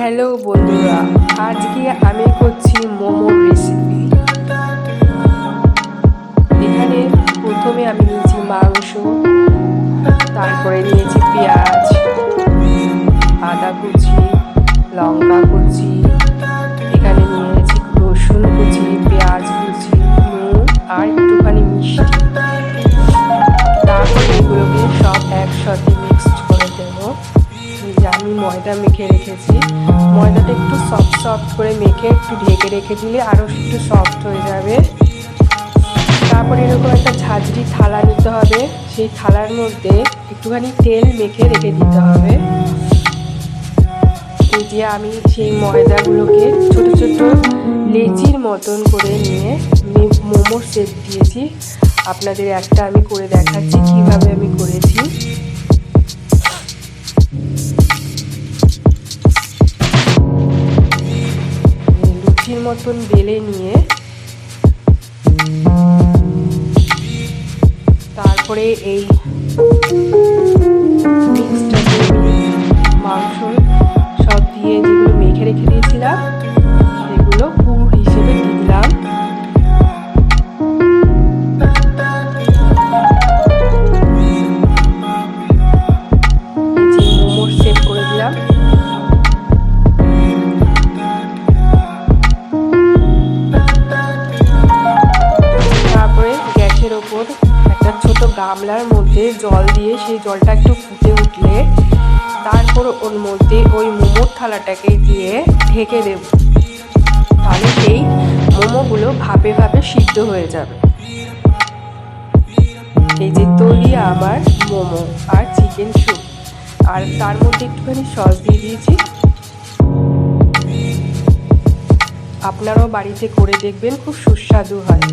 Hello বন্ধুরা, আজকে আমি করছি মোমোর রেসিপি। এখানে প্রথমে আমি নিয়েছি মাংস, তারপরে নিয়েছি পেঁয়াজ, আদা কুচি, লঙ্কা কুচি, এখানে নিয়েছি রসুন কুচি, পেঁয়াজ কুচি, নুন আর একটুখানি মিষ্টি। তারপরে এগুলোকে সব একসাথে মিক্সড করে দেবো। আমি ময়দা মেখে রেখেছি, ময়দাটা একটু সফট করে মেখে একটু ঢেকে রেখে দিলে আরও একটু সফট হয়ে যাবে। তারপরে এরকম একটা ঝাঁঝরি থালা নিতে হবে, সেই থালার মধ্যে একটুখানি তেল মেখে রেখে দিতে হবে। এই যে আমি সেই ময়দাগুলোকে ছোট ছোট লেচির মতন করে নিয়ে মোমোর শেপ দিয়েছি। আপনাদের একটা আমি করে দেখাচ্ছি কিভাবে আমি করেছি। লুচির মতন বেলে নিয়ে তারপরে এই মিক্সটাকে মাংস সব দিয়ে যেগুলো মেখে রেখে দিয়েছিলাম সেগুলো পুর হিসেবে দিলাম। মোমোর শেপ করে দিলাম। তারপরে গ্যাসের ওপর একটা ছোট গামলার মধ্যে জল দিয়ে সেই জলটা একটু ফুটে উঠলে তারপর ওর মধ্যে ওই মোমোর থালাটাকে দিয়ে ঢেকে দেব। তাহলে সেই মোমোগুলো ভাপে ভাপে সিদ্ধ হয়ে যাবে। এই যে তৈরি আমার মোমো আর চিকেন স্যুপ, আর তার মধ্যে একটুখানি সস দিয়ে দিয়েছি। আপনারাও বাড়িতে করে দেখবেন, খুব সুস্বাদু হয়।